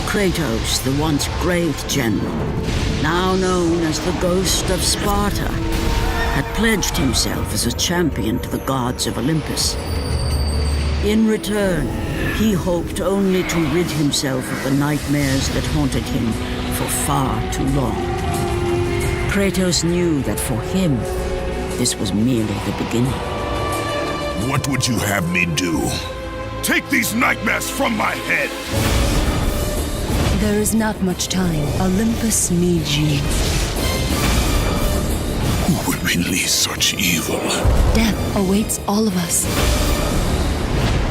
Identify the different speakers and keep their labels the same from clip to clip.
Speaker 1: Kratos, the once great general, now known as the Ghost of Sparta, had pledged himself as a champion to the gods of Olympus. In return, he hoped only to rid himself of the nightmares that haunted him for far too long. Kratos knew that for him, this was merely the beginning.
Speaker 2: What would you have me do? Take these nightmares from my head!
Speaker 3: There is not much time. Olympus needs you.
Speaker 2: Who would release such evil?
Speaker 3: Death awaits all of us.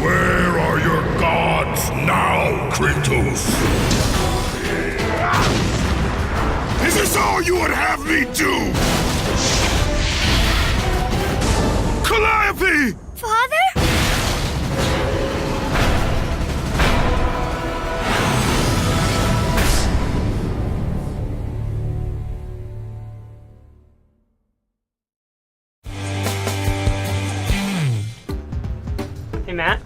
Speaker 2: Where are your gods now, Kratos? Is this all you would have me do? Calliope!
Speaker 4: Father?
Speaker 5: Hey, Matt.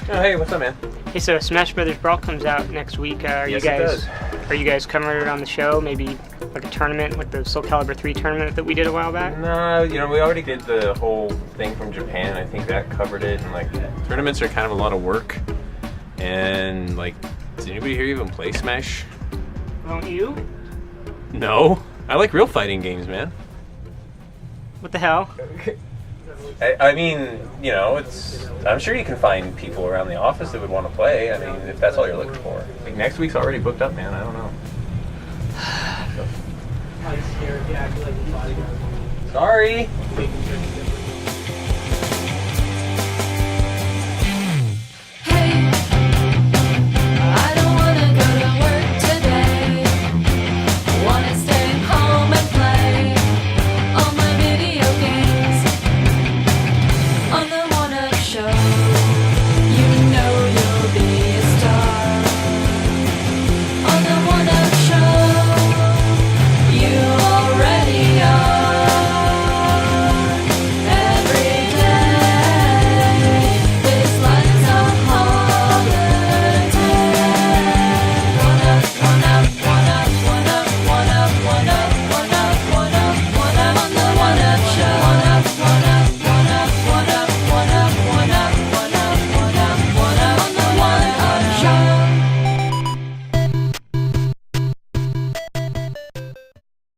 Speaker 6: Oh, hey, what's up, man?
Speaker 5: Hey, so Smash Brothers Brawl comes out next week. Are
Speaker 6: Yes,
Speaker 5: you
Speaker 6: it
Speaker 5: guys
Speaker 6: does.
Speaker 5: are you guys covering it on the show? Maybe like a tournament, like the Soul Calibur 3 tournament that we did a while back?
Speaker 6: No, we already did the whole thing from Japan. I think that covered it. And like, tournaments are kind of a lot of work. And like, does anybody here even play Smash?
Speaker 5: Won't you?
Speaker 6: No, I like real fighting games, man.
Speaker 5: What the hell?
Speaker 6: I mean, I'm sure you can find people around the office that would want to play. I mean, if that's all you're looking for. Like, next week's already booked up, man. I don't know. Sorry.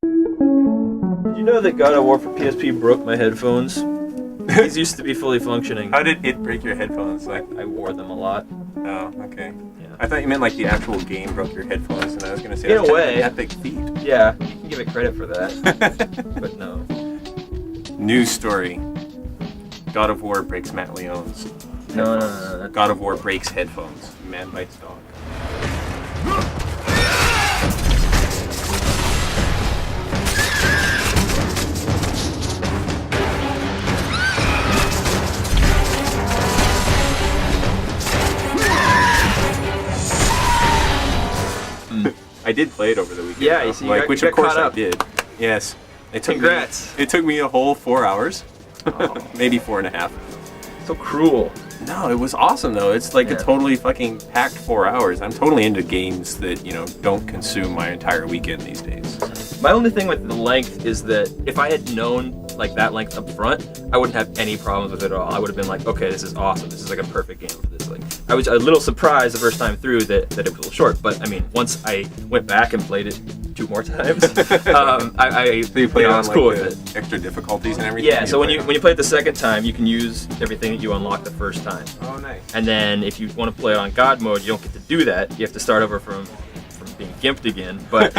Speaker 7: You know that God of War for PSP broke my headphones? These used to be fully functioning.
Speaker 6: How did it break your headphones? Like,
Speaker 7: I wore them a lot.
Speaker 6: oh, okay.
Speaker 7: Yeah.
Speaker 6: I thought you meant like the actual game broke your headphones, and I was gonna say
Speaker 7: In
Speaker 6: that's
Speaker 7: a
Speaker 6: kind of
Speaker 7: way.
Speaker 6: an epic feat.
Speaker 7: Yeah, you can give it credit for that. But no.
Speaker 6: News story: God of War breaks Matt Leone's.
Speaker 7: No.
Speaker 6: headphones. God of War breaks headphones. Man bites dog. I did play it over the weekend.
Speaker 7: Yeah,
Speaker 6: though.
Speaker 7: you see, you got-
Speaker 6: which
Speaker 7: you
Speaker 6: of
Speaker 7: got
Speaker 6: course
Speaker 7: caught
Speaker 6: I
Speaker 7: up.
Speaker 6: did. Yes, it took
Speaker 7: Congrats.
Speaker 6: Me, it took me a whole 4 hours,
Speaker 7: Oh.
Speaker 6: maybe 4.5.
Speaker 7: So cruel.
Speaker 6: No, it was awesome though. It's like
Speaker 7: Yeah.
Speaker 6: a totally fucking packed 4 hours. I'm totally into games that don't consume my entire weekend these days.
Speaker 7: My only thing with the length is that if I had known like that length up front, I wouldn't have any problems with it at all. I would have been like, okay, this is awesome. This is like a perfect game for this. Like, I was a little surprised the first time through that it was a little short. But I mean, once I went back and played it 2 more times, I
Speaker 6: So you play
Speaker 7: I
Speaker 6: on
Speaker 7: was
Speaker 6: like
Speaker 7: cool
Speaker 6: the
Speaker 7: with it.
Speaker 6: extra difficulties and everything.
Speaker 7: Yeah. So when you play it the second time, you can use everything that you unlocked the first time.
Speaker 6: Oh, nice.
Speaker 7: And then if you want to play it on God mode, you don't get to do that. You have to start over from being gimped again. But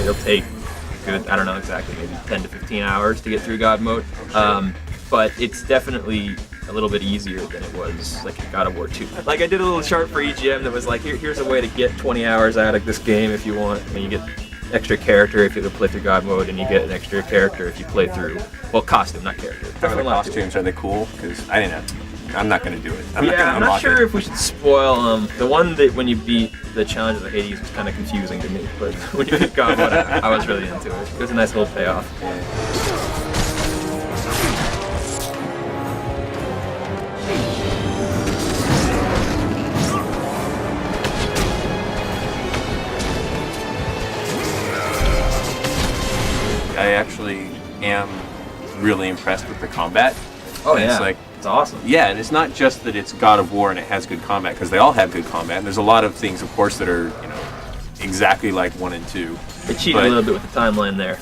Speaker 7: it'll take a good, I don't know exactly, maybe 10 to 15 hours to get through God mode. But it's definitely a little bit easier than it was like in God of War 2. Like I did a little chart for EGM that was like, here's a way to get 20 hours out of this game if you want, and you get extra character if you play through God mode, and you get an extra character if you play through, well, costume, not character.
Speaker 6: How are the costumes? Are they cool? Because I didn't have I'm not gonna do it. I'm
Speaker 7: I'm not sure if we should spoil the one that when you beat the challenge of the Hades was kind of confusing to me, but when you beat God Mode, I was really into it. It was a nice little payoff.
Speaker 6: I actually am really impressed with the combat.
Speaker 7: Oh,
Speaker 6: and
Speaker 7: yeah.
Speaker 6: It's like,
Speaker 7: it's awesome.
Speaker 6: yeah, and it's not just that it's God of War and it has good combat, because they all have good combat. And there's a lot of things, of course, that are, exactly like 1 and 2.
Speaker 7: They cheated a little bit with the timeline there.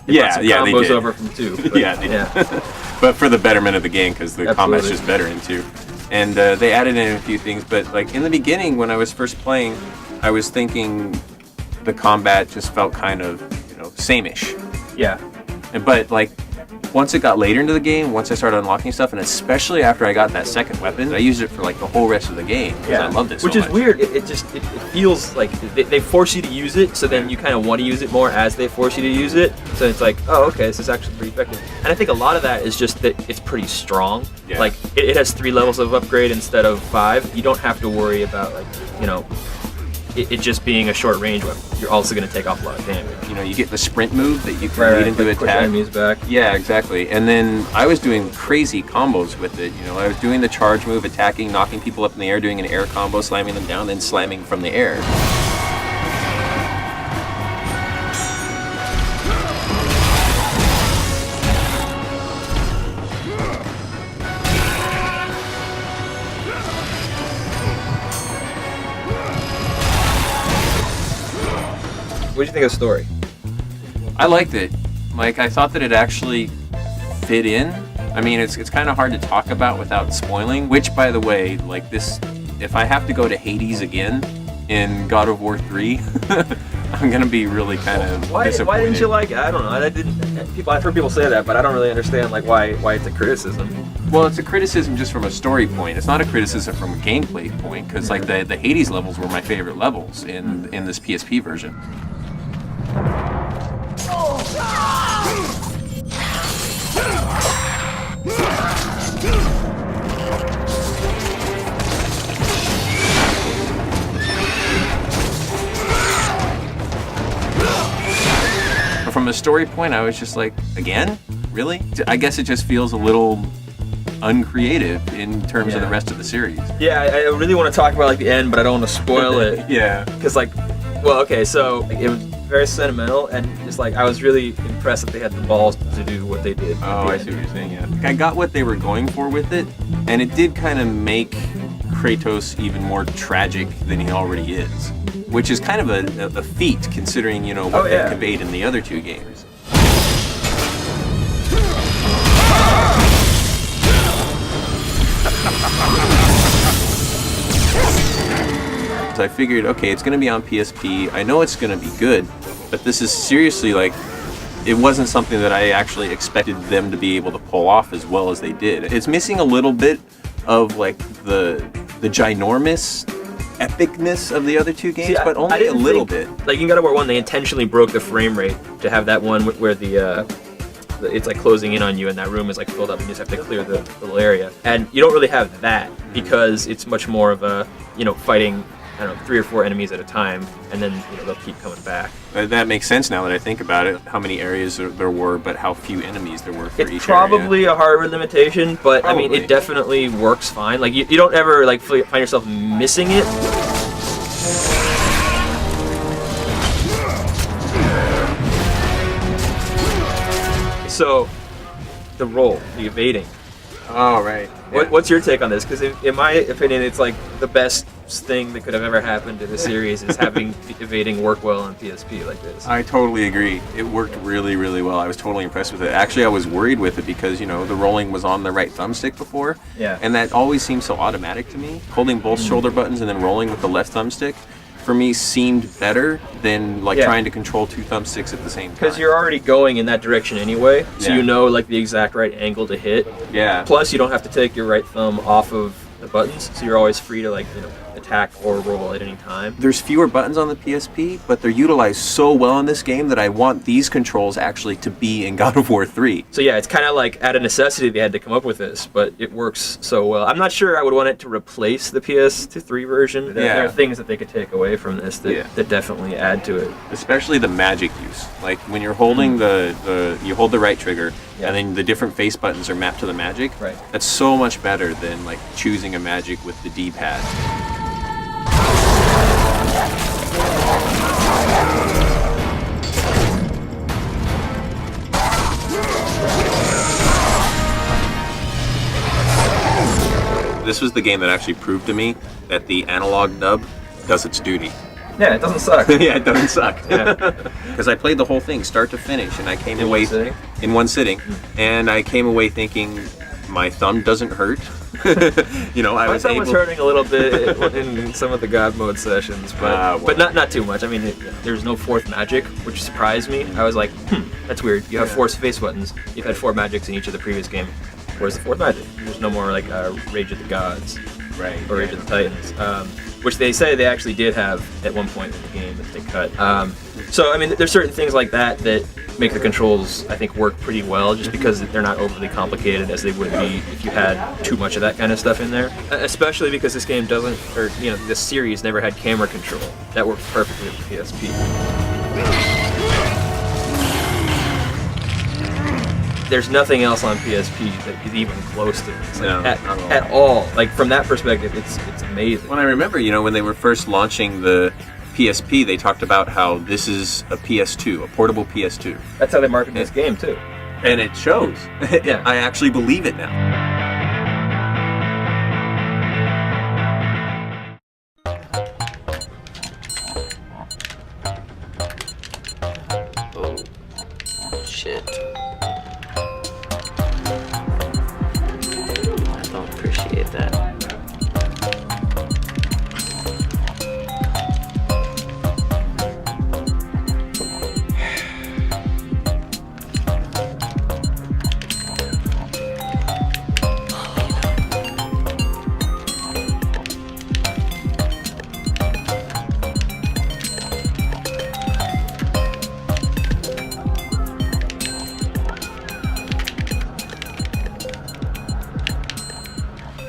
Speaker 7: They
Speaker 6: Yeah,
Speaker 7: brought some
Speaker 6: yeah, they
Speaker 7: combos
Speaker 6: did.
Speaker 7: over from 2. But,
Speaker 6: Yeah, they did. But for the betterment of the game, because the combat's just better in 2. And they added in a few things, but like in the beginning when I was first playing, I was thinking the combat just felt kind of, same-ish.
Speaker 7: Yeah.
Speaker 6: But like once it got later into the game, once I started unlocking stuff, and especially after I got that second weapon, I used it for like the whole rest of the game.
Speaker 7: Yeah,
Speaker 6: I loved it so
Speaker 7: which is
Speaker 6: much.
Speaker 7: weird. It feels like they force you to use it, so then you kind of want to use it more as they force you to use it. So it's like, oh, okay, this is actually pretty effective. And I think a lot of that is just that it's pretty strong.
Speaker 6: Yeah.
Speaker 7: Like it has 3 levels of upgrade instead of 5. You don't have to worry about it just being a short range weapon. You're also going to take off a lot of damage.
Speaker 6: You get the sprint move that you can lead into
Speaker 7: quick
Speaker 6: attack.
Speaker 7: enemies back.
Speaker 6: Yeah, exactly. And then I was doing crazy combos with it. I was doing the charge move, attacking, knocking people up in the air, doing an air combo, slamming them down, then slamming from the air.
Speaker 7: What did you think of the story?
Speaker 6: I liked it. Like, I thought that it actually fit in. I mean, it's kind of hard to talk about without spoiling, which, by the way, like this, if I have to go to Hades again in God of War 3, I'm going to be really kind of disappointed.
Speaker 7: Why didn't you like it? I don't know. I've heard people say that, but I don't really understand like why it's a criticism.
Speaker 6: Well, it's a criticism just from a story point. It's not a criticism from a gameplay point, because like the Hades levels were my favorite levels in this PSP version. From a story point, I was just like, again? Really? I guess it just feels a little uncreative in terms of the rest of the series.
Speaker 7: Yeah, I really want to talk about like the end, but I don't want to spoil it.
Speaker 6: Yeah.
Speaker 7: Because so it was very sentimental, and it's like I was really impressed that they had the balls to do what they did.
Speaker 6: Oh, I see what you're saying, yeah. I got what they were going for with it, and it did kind of make Kratos even more tragic than he already is, which is kind of a feat considering, what they conveyed in the other 2 games. So I figured, okay, it's going to be on PSP. I know it's going to be good, but this is seriously like, it wasn't something that I actually expected them to be able to pull off as well as they did. It's missing a little bit of like the ginormous epicness of the other 2 games, but only a little bit.
Speaker 7: Like in God of War 1, they intentionally broke the frame rate to have that one where it's like closing in on you and that room is like filled up and you just have to clear the little area. And you don't really have that because it's much more of a, fighting, 3 or 4 enemies at a time, and then they'll keep coming back.
Speaker 6: That makes sense now that I think about it, how many areas there were, but how few enemies there were for each area.
Speaker 7: It's probably a hardware limitation, but probably. I mean, it definitely works fine. Like, you don't ever like find yourself missing it. So, the roll, the evading.
Speaker 6: Oh, right. Yeah.
Speaker 7: What's your take on this? Because in my opinion, it's like the best thing that could have ever happened to the series is having evading work well on PSP like this.
Speaker 6: I totally agree. It worked really, really well. I was totally impressed with it. Actually, I was worried with it because, the rolling was on the right thumbstick before.
Speaker 7: Yeah.
Speaker 6: And that always seemed so automatic to me. Holding both shoulder buttons and then rolling with the left thumbstick, for me, seemed better than trying to control 2 thumbsticks at the same time.
Speaker 7: Because you're already going in that direction anyway, so
Speaker 6: Yeah.
Speaker 7: you know like the exact right angle to hit.
Speaker 6: Yeah.
Speaker 7: Plus, you don't have to take your right thumb off of the buttons, so you're always free to attack or roll at any time.
Speaker 6: There's fewer buttons on the PSP, but they're utilized so well in this game that I want these controls actually to be in God of War 3.
Speaker 7: So yeah, it's kind of like out of necessity they had to come up with this, but it works so well. I'm not sure I would want it to replace the PS3 version. There are things that they could take away from this that definitely add to it.
Speaker 6: Especially the magic use. Like when you're holding you hold the right trigger, and then the different face buttons are mapped to the magic.
Speaker 7: Right.
Speaker 6: That's so much better than like choosing a magic with the D-pad. This was the game that actually proved to me that the analog nub does its duty.
Speaker 7: Yeah, it doesn't suck.
Speaker 6: Yeah, it doesn't suck. Because I played the whole thing, start to finish, and I came away in one sitting, and I came away thinking my thumb doesn't hurt.
Speaker 7: My thumb was hurting a little bit in some of the God mode sessions, but not too much. I mean, there's no fourth magic, which surprised me. I was like, that's weird. You have 4 face buttons. You've had 4 magics in each of the previous game. Where's the fourth magic? There's no more like Rage of the Gods,
Speaker 6: right?
Speaker 7: Or Rage of the Titans, which they say they actually did have at one point in the game that they cut. So I mean, there's certain things like that that make the controls, I think, work pretty well, just because they're not overly complicated as they would be if you had too much of that kind of stuff in there. Especially because this game doesn't, or this series never had camera control. That works perfectly with the PSP. There's nothing else on PSP that is even close to this, at all. Like from that perspective, it's amazing.
Speaker 6: Well, I remember, when they were first launching the PSP, they talked about how this is a PS2, a portable PS2.
Speaker 7: That's how they marketed this game too,
Speaker 6: and it shows.
Speaker 7: Yeah,
Speaker 6: I actually believe it now.
Speaker 4: Shit. I don't appreciate that.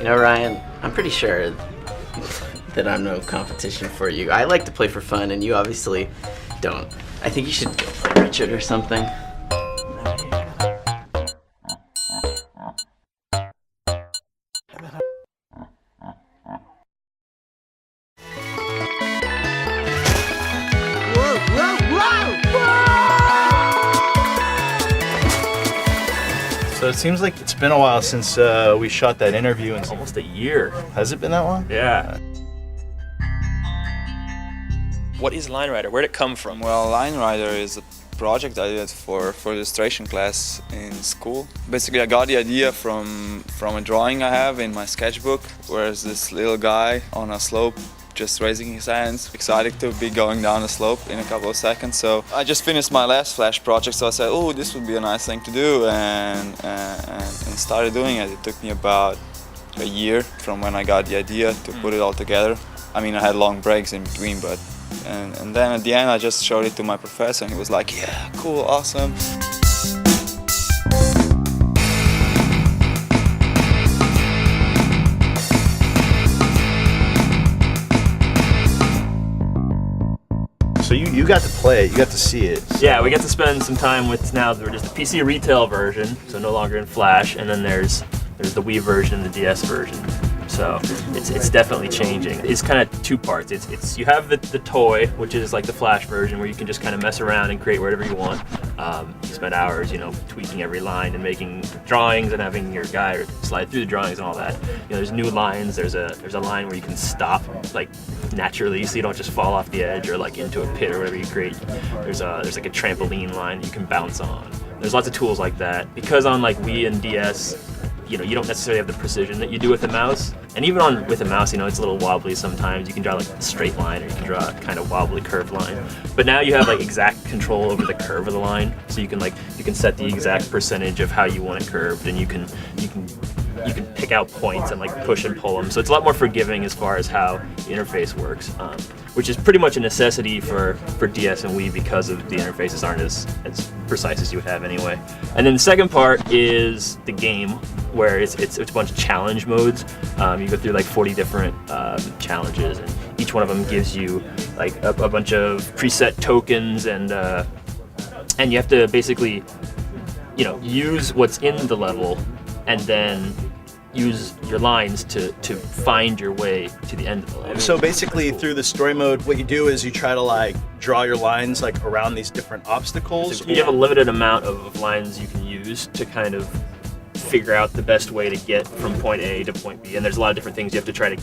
Speaker 4: Ryan, I'm pretty sure that I'm no competition for you. I like to play for fun, and you obviously don't. I think you should go play Richard or something.
Speaker 8: So it seems like it's been a while since we shot that interview. And
Speaker 7: almost a year.
Speaker 8: Has it been that long?
Speaker 7: Yeah. What is Line Rider? Where'd it come from?
Speaker 9: Well, Line Rider is a project I did for illustration class in school. Basically, I got the idea from a drawing I have in my sketchbook, where there's this little guy on a slope just raising his hands, excited to be going down the slope in a couple of seconds. So I just finished my last Flash project, so I said, oh, this would be a nice thing to do, and started doing it. It took me about a year from when I got the idea to put it all together. I mean, I had long breaks in between, but and then at the end I just showed it to my professor, and he was like, yeah, cool, awesome.
Speaker 8: So you got to play it, you got to see it. So.
Speaker 7: Yeah, we get to spend some time with, now there's the PC retail version, so no longer in Flash, and then there's the Wii version and the DS version. So it's definitely changing. It's kind of two parts. It's you have the toy, which is like the Flash version, where you can just kind of mess around and create whatever you want. You spend hours, tweaking every line and making drawings and having your guy slide through the drawings and all that. There's new lines. There's a line where you can stop like naturally, so you don't just fall off the edge or like into a pit or whatever you create. There's like a trampoline line that you can bounce on. There's lots of tools like that. Because on like Wii and DS, you don't necessarily have the precision that you do with a mouse. And even with a mouse, it's a little wobbly sometimes. You can draw like a straight line, or you can draw a kind of wobbly curved line. But now you have like exact control over the curve of the line. So you can set the exact percentage of how you want it curved, and you can you can pick out points and like push and pull them. So it's a lot more forgiving as far as how the interface works, which is pretty much a necessity for DS and Wii because of the interfaces aren't as precise as you would have anyway. And then the second part is the game, where it's a bunch of challenge modes. You go through like 40 different challenges, and each one of them gives you like a bunch of preset tokens, and you have to basically, use what's in the level, and then use your lines to find your way to the end of the level.
Speaker 8: So basically, through the story mode, what you do is you try to like draw your lines like around these different obstacles.
Speaker 7: So you have a limited amount of lines you can use to kind of figure out the best way to get from point A to point B, and there's a lot of different things you have to try to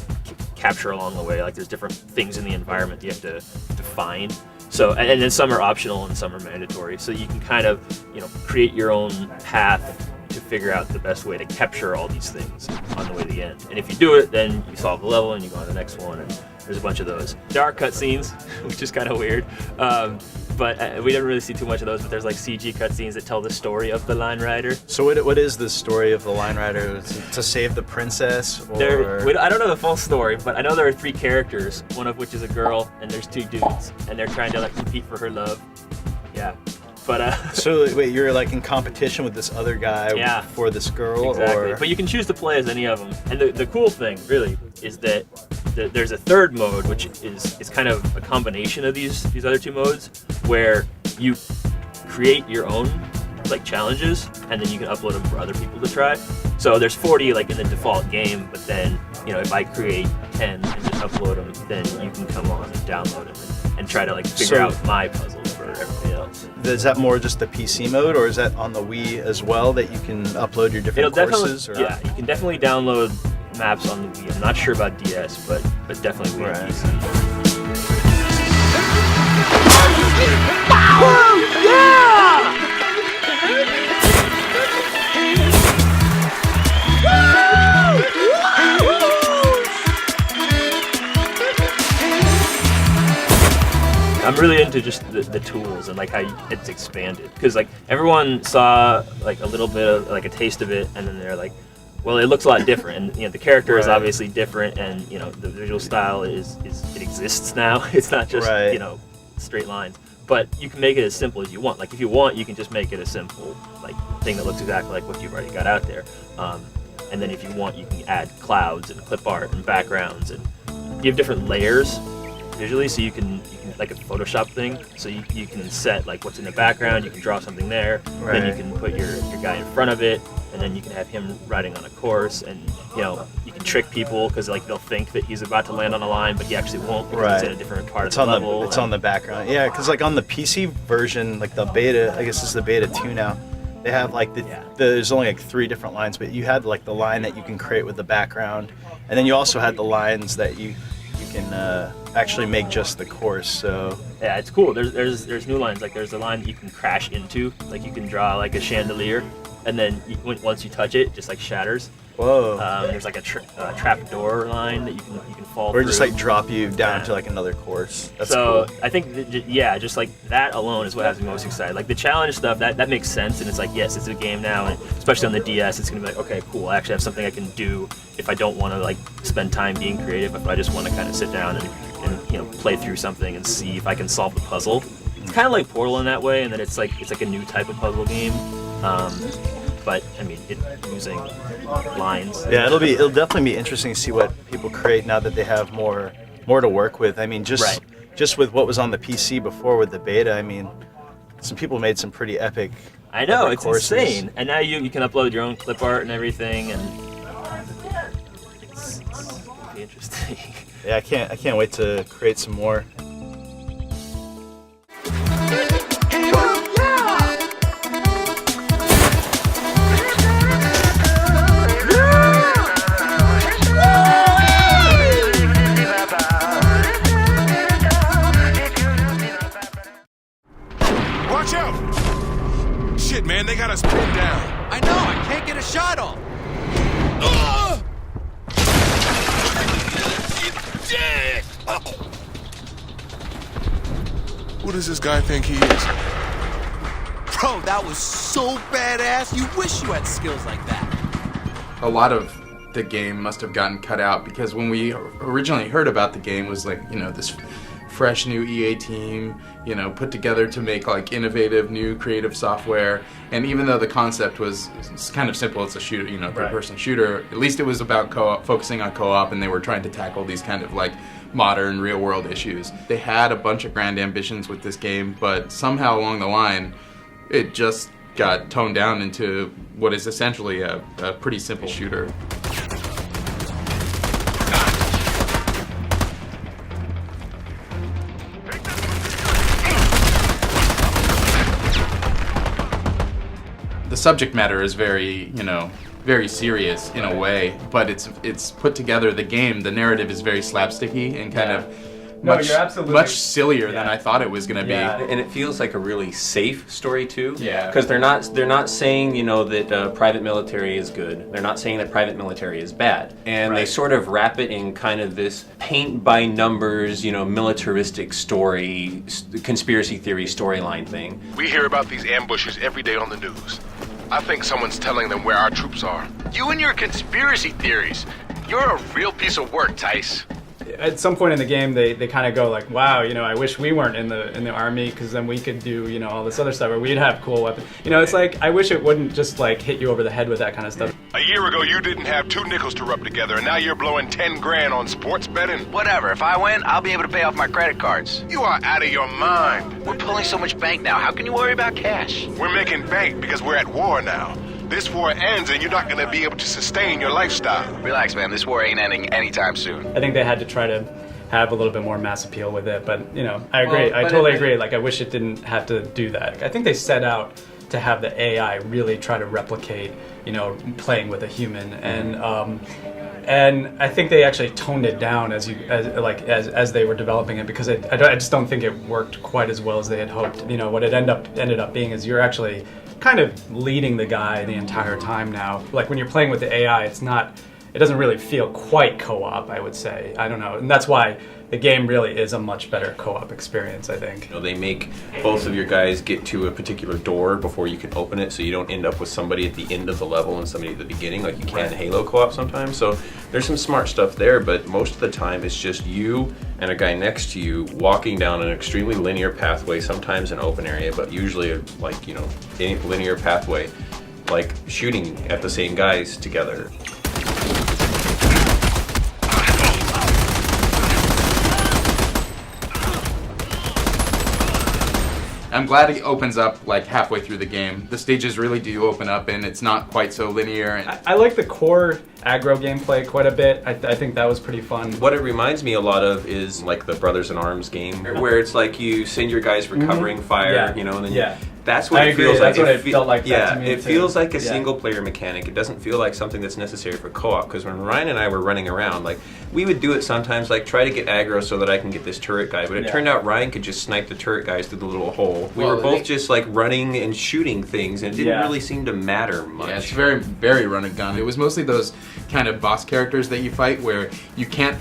Speaker 7: capture along the way. Like there's different things in the environment you have to find. So, and then some are optional and some are mandatory. So you can kind of, create your own path to figure out the best way to capture all these things on the way to the end. And if you do it, then you solve the level and you go on to the next one, and there's a bunch of those. There are cutscenes, which is kind of weird, but we didn't really see too much of those, but there's like CG cutscenes that tell the story of the Line Rider.
Speaker 8: So what is the story of the Line Rider? Is it to save the princess? Or...
Speaker 7: I don't know the full story, but I know there are 3 characters, one of which is a girl, and there's 2 dudes, and they're trying to like compete for her love. Yeah. But
Speaker 8: so wait, you're like in competition with this other guy for this girl?
Speaker 7: Exactly.
Speaker 8: Or...
Speaker 7: But you can choose to play as any of them. And the cool thing, really, is that there's a third mode, which is kind of a combination of these other 2 modes, where you create your own like challenges, and then you can upload them for other people to try. So there's 40 like in the default game, but then if I create 10 and just upload them, then you can come on and download them and try to like figure out my puzzles for everybody else.
Speaker 8: Is that more just the PC mode, or is that on the Wii as well, that you can upload your different courses? Or...
Speaker 7: Yeah, you can definitely download maps on the Wii. I'm not sure about DS, but definitely Wii and PC.
Speaker 10: Woo! Yeah!
Speaker 7: I'm really into just the tools and like how it's expanded, because like everyone saw like a little bit of like a taste of it, and then they're like, well, it looks a lot different, and the character is obviously different, and the visual style is it exists now. It's not just straight lines, but you can make it as simple as you want. Like if you want, you can just make it a simple like thing that looks exactly like what you've already got out there, and then if you want, you can add clouds and clip art and backgrounds, and you have different layers visually, so you can like a Photoshop thing, so you can set like what's in the background, you can draw something there, then you can put your guy in front of it, and then you can have him riding on a course, and you can trick people because like they'll think that he's about to land on a line, but he actually won't because he's in a different part of the level.
Speaker 8: It's on the background, yeah, because like on the PC version, like the beta, I guess this is the beta 2 now, they have like there's only like 3 different lines, but you had like the line that you can create with the background, and then you also had the lines that you can actually make just the course. So
Speaker 7: yeah, it's cool. There's new lines. Like there's a line that you can crash into. Like you can draw like a chandelier, and then once you touch it, it just like shatters.
Speaker 8: Whoa.
Speaker 7: There's like a trap door line that you can fall through.
Speaker 8: Or just like drop you down to like another course. That's
Speaker 7: so
Speaker 8: cool.
Speaker 7: I think just like that alone is what has me most excited. Like the challenge stuff, that makes sense, and it's like, yes, it's a game now, and especially on the DS, it's gonna be like, okay, cool, I actually have something I can do if I don't want to like spend time being creative, if I just want to kind of sit down and play through something and see if I can solve the puzzle. It's kind of like Portal in that way, and then it's like a new type of puzzle game. But I mean, using lines.
Speaker 8: Yeah, it'll definitely be interesting to see what people create now that they have more to work with. I mean, just with what was on the PC before with the beta, I mean, some people made some pretty epic.
Speaker 7: I know, it's
Speaker 8: courses.
Speaker 7: insane. And now you can upload your own clip art and everything, and it's gonna be interesting.
Speaker 8: Yeah, I can't wait to create some more.
Speaker 2: Watch out! Shit, man, they got us pinned down.
Speaker 10: I know, I can't get a shot off.
Speaker 2: What does this guy think he is?
Speaker 10: Bro, that was so badass. You wish you had skills like that.
Speaker 11: a lot of the game must have gotten cut out, because when we originally heard about the game was like, you know, this fresh new EA team, you know, put together to make like innovative new creative software. And even though the concept was kind of simple, it's a shooter, you know, third-person shooter, at least it was about co-op, focusing on co-op, and they were trying to tackle these kind of like modern real-world issues. They had a bunch of grand ambitions with this game, but somehow along the line it just got toned down into what is essentially a pretty simple shooter. The subject matter is very, you know, very serious in a way, but it's put together. The game, the narrative is very slapsticky and kind of much sillier than I thought it was going to be.
Speaker 6: And it feels like a really safe story too.
Speaker 11: Yeah.
Speaker 6: Because they're not saying, you know, that private military is good. They're not saying that private military is bad. And they sort of wrap it in kind of this paint by numbers, you know, militaristic story, conspiracy theory storyline thing.
Speaker 12: We hear about these ambushes every day on the news. I think someone's telling them where our troops are. You and your conspiracy theories. You're a real piece of work, Tice.
Speaker 13: At some point in the game, they kind of go like, wow, you know, I wish we weren't in the army, because then we could do, you know, all this other stuff, or we'd have cool weapons. You know, it's like, I wish it wouldn't just like hit you over the head with that kind of stuff.
Speaker 12: A year ago, you didn't have 2 nickels to rub together, and now you're blowing 10 grand on sports betting?
Speaker 10: Whatever. If I win, I'll be able to pay off my credit cards.
Speaker 12: You are out of your mind.
Speaker 10: We're pulling so much bank now. How can you worry about cash?
Speaker 12: We're making bank because we're at war now. This war ends and you're not going to be able to sustain your lifestyle.
Speaker 10: Relax, man. This war ain't ending anytime soon.
Speaker 13: I think they had to try to have a little bit more mass appeal with it, but, you know, I agree. I totally agree. Like, I wish it didn't have to do that. I think they set out to have the AI really try to replicate, you know, playing with a human, and I think they actually toned it down as they were developing it, because I just don't think it worked quite as well as they had hoped. You know, what it ended up being is you're actually kind of leading the guy the entire time now. Like, when you're playing with the AI, it doesn't really feel quite co-op, I would say. I don't know, and that's why the game really is a much better co-op experience, I think.
Speaker 6: You know, they make both of your guys get to a particular door before you can open it, so you don't end up with somebody at the end of the level and somebody at the beginning, like you can in Halo co-op sometimes. So there's some smart stuff there, but most of the time it's just you and a guy next to you walking down an extremely linear pathway, sometimes an open area, but usually like, you know, any linear pathway, like shooting at the same guys together.
Speaker 11: I'm glad it opens up like halfway through the game. The stages really do open up, and it's not quite so linear. And
Speaker 13: I like the core aggro gameplay quite a bit. I think that was pretty fun.
Speaker 6: What it reminds me a lot of is like the Brothers in Arms game, where it's like you send your guys recovering fire, you know, and then that's what it feels like.
Speaker 13: That's what it felt like.
Speaker 6: Yeah, it feels like a single player mechanic. It doesn't feel like something that's necessary for co-op, because when Ryan and I were running around, like, we would do it sometimes, like try to get aggro so that I can get this turret guy, but it turned out Ryan could just snipe the turret guys through the little hole. We were both just like running and shooting things, and it didn't really seem to matter much.
Speaker 11: Yeah, it's very, very run and gun. It was mostly those kind of boss characters that you fight where you can't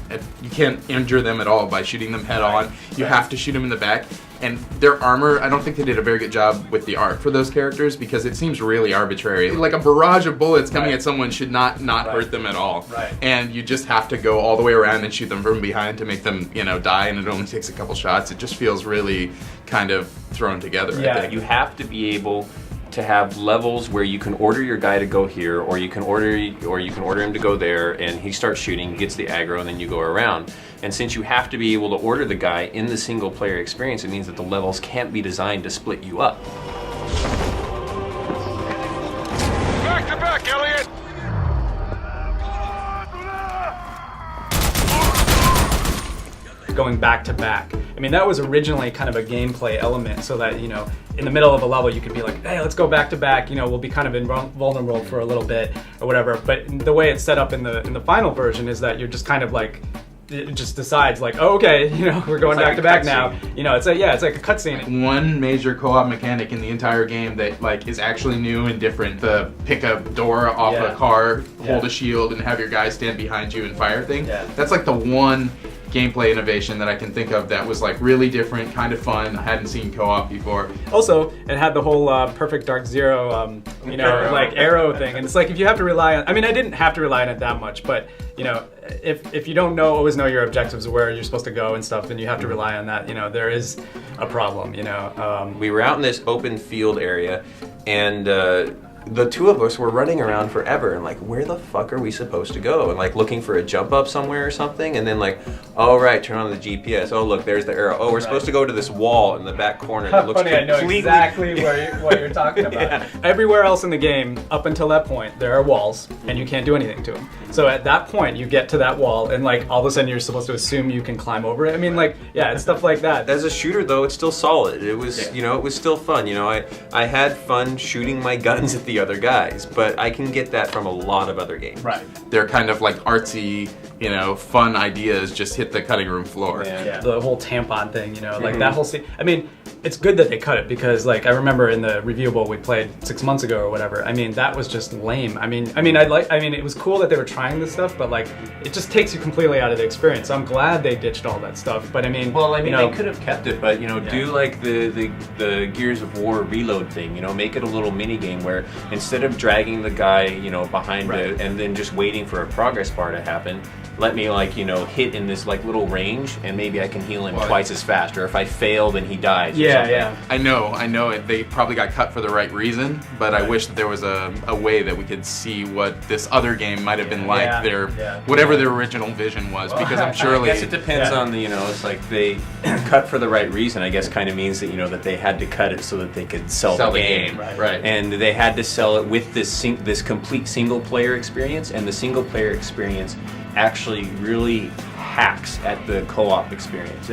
Speaker 11: injure them at all by shooting them head on. You have to shoot them in the back. And their armor, I don't think they did a very good job with the art for those characters, because it seems really arbitrary. Like a barrage of bullets coming at someone should not hurt them at all. And you just have to go all the way around and shoot them from behind to make them, you know, die, and it only takes a couple shots. It just feels really kind of thrown together, I think.
Speaker 6: You have to be able to have levels where you can order your guy to go here, or you can order him to go there, and he starts shooting, gets the aggro, and then you go around. And since you have to be able to order the guy in the single player experience, it means that the levels can't be designed to split you up.
Speaker 12: Back to back, Elliot!
Speaker 13: Going back to back. I mean, that was originally kind of a gameplay element, so that, you know, in the middle of a level you could be like, hey, let's go back to back, you know, we'll be kind of invulnerable for a little bit or whatever. But the way it's set up in the final version is that you're just kind of like it just decides like, oh, okay, you know, we're going
Speaker 6: It's like
Speaker 13: back to
Speaker 6: a
Speaker 13: back now.
Speaker 6: cutscene.
Speaker 13: You know, it's like a cutscene.
Speaker 11: One major co-op mechanic in the entire game that like is actually new and different. The pick a door off
Speaker 13: Yeah.
Speaker 11: a car,
Speaker 13: Yeah.
Speaker 11: hold a shield, and have your guy stand behind you and fire thing.
Speaker 13: Yeah.
Speaker 11: That's like the one gameplay innovation that I can think of that was like really different, kind of fun. I hadn't seen co-op before.
Speaker 13: Also, it had the whole Perfect Dark Zero, you know, like arrow thing, and it's like if you have to rely on. I mean, I didn't have to rely on it that much, but you know, if you don't always know your objectives or where you're supposed to go and stuff, then you have to rely on that. You know, there is a problem. You know,
Speaker 6: We were out in this open field area, and the two of us were running around forever, and like, where the fuck are we supposed to go? And like looking for a jump up somewhere or something, and then like, oh right, turn on the GPS. Oh look, there's the arrow. Oh, we're supposed to go to this wall in the back corner that looks
Speaker 13: funny, I know
Speaker 6: completely
Speaker 13: exactly what you're talking about.
Speaker 6: Yeah.
Speaker 13: Everywhere else in the game, up until that point, there are walls, and you can't do anything to them. So at that point, you get to that wall, and like all of a sudden, you're supposed to assume you can climb over it. I mean, like, yeah, it's stuff like that.
Speaker 6: As a shooter, though, it's still solid. It was, you know, it was still fun. You know, I had fun shooting my guns at the other guys, but I can get that from a lot of other games.
Speaker 13: Right.
Speaker 11: They're kind of like artsy, you know, fun ideas just hit the cutting room floor.
Speaker 13: Yeah. The whole tampon thing, you know, like that whole scene. I mean, it's good that they cut it because, like, I remember in the reviewable we played 6 months ago or whatever. I mean, that was just lame. I mean, it was cool that they were trying this stuff, but like, it just takes you completely out of the experience. So I'm glad they ditched all that stuff. But I mean,
Speaker 6: well, I mean,
Speaker 13: you know,
Speaker 6: they could have kept it, but you know, do like the Gears of War reload thing. You know, make it a little mini game where instead of dragging the guy, you know, behind it and then just waiting for a progress bar to happen, let me like, you know, hit in this like little range, and maybe I can heal him twice as fast. Or if I fail, then he dies. Or something.
Speaker 11: I know it. They probably got cut for the right reason, but I wish that there was a way that we could see what this other game might have been like. Whatever their original vision was, because I'm surely.
Speaker 6: I guess it depends on the, you know, it's like they cut for the right reason. I guess kind of means that, you know, that they had to cut it so that they could sell the game.
Speaker 11: Right.
Speaker 6: And they had to sell it with this complete single player experience, and the single player experience actually really hacks at the co-op experience.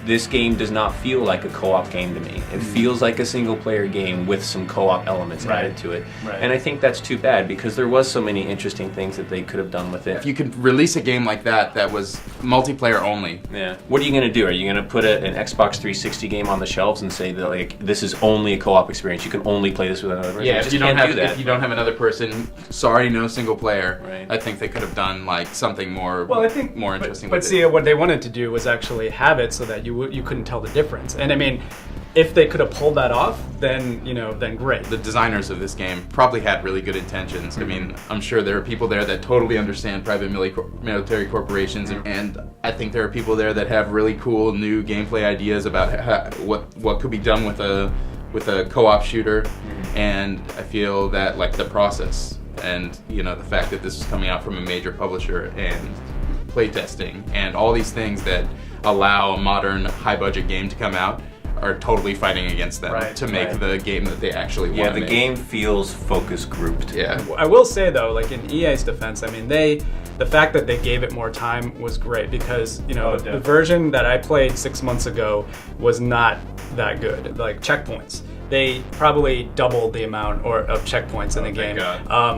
Speaker 6: This game does not feel like a co-op game to me. It feels like a single-player game with some co-op elements added to it. And I think that's too bad because there was so many interesting things that they could have done with it.
Speaker 11: If you could release a game like that was multiplayer only.
Speaker 6: Yeah. What are you going to do? Are you going to put an Xbox 360 game on the shelves and say that like this is only a co-op experience? You can only play this with another person?
Speaker 11: Yeah, if you don't have another person, sorry, no single player.
Speaker 6: Right.
Speaker 11: I think they could have done like something more more interesting.
Speaker 13: But see, what they wanted to do was actually have it so that you couldn't tell the difference. And I mean, if they could have pulled that off, then, you know, then great.
Speaker 11: The designers of this game probably had really good intentions. I mean, I'm sure there are people there that totally understand private military corporations, and I think there are people there that have really cool new gameplay ideas about what could be done with a co-op shooter. And I feel that like the process and, you know, the fact that this is coming out from a major publisher and playtesting and all these things that allow a modern high-budget game to come out are totally fighting against them to make the game that they actually want to make.
Speaker 6: Yeah, the game feels focus grouped.
Speaker 11: Yeah.
Speaker 13: I will say though, like in EA's defense, I mean, the fact that they gave it more time was great because, you know, the version that I played 6 months ago was not that good. Like checkpoints. They probably doubled the amount of checkpoints in the game.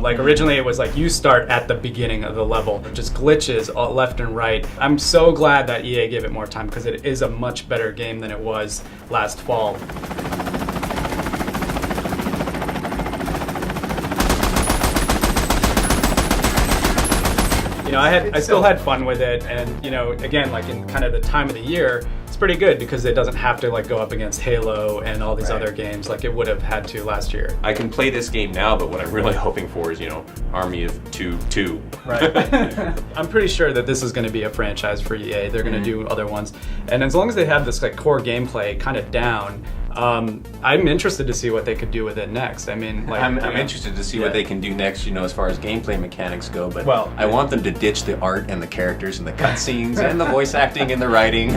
Speaker 13: Like originally it was like you start at the beginning of the level, just glitches all left and right. I'm so glad that EA gave it more time because it is a much better game than it was last fall. You know, I still had fun with it, and you know, again, like in kind of the time of the year, it's pretty good because it doesn't have to like go up against Halo and all these other games like it would have had to last year.
Speaker 6: I can play this game now, but what I'm really hoping for is, you know, Army of 2.
Speaker 13: Right. I'm pretty sure that this is going to be a franchise for EA. They're going to do other ones, and as long as they have this like core gameplay kind of down, I'm interested to see what they could do with it next. I mean, like,
Speaker 6: I'm interested to see what they can do next, you know, as far as gameplay mechanics go, but
Speaker 13: well,
Speaker 6: I want them to ditch the art and the characters and the cutscenes and the voice acting and the writing.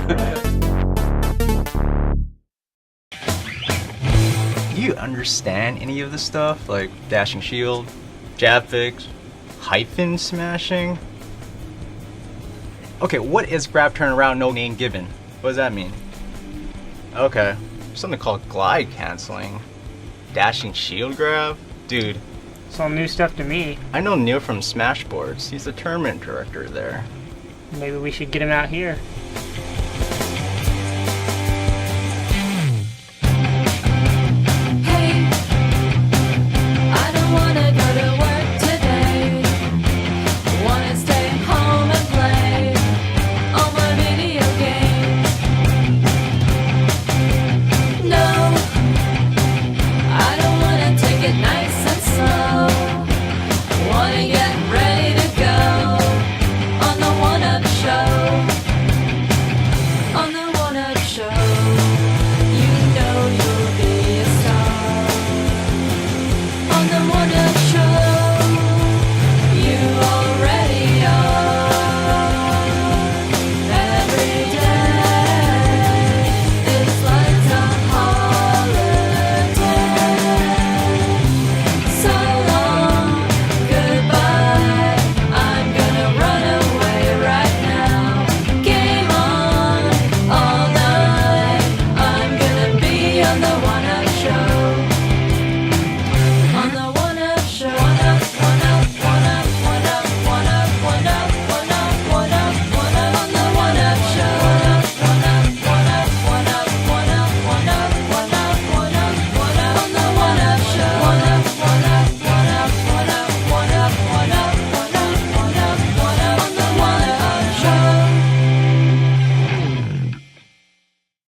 Speaker 14: Do you understand any of this stuff? Like dashing shield, jab fix, hyphen smashing? Okay, what is grab turn around no name given? What does that mean? Okay. Something called glide canceling. Dashing shield grab? Dude.
Speaker 5: It's all new stuff to me.
Speaker 14: I know Neil from Smashboards. He's the tournament director there.
Speaker 5: Maybe we should get him out here.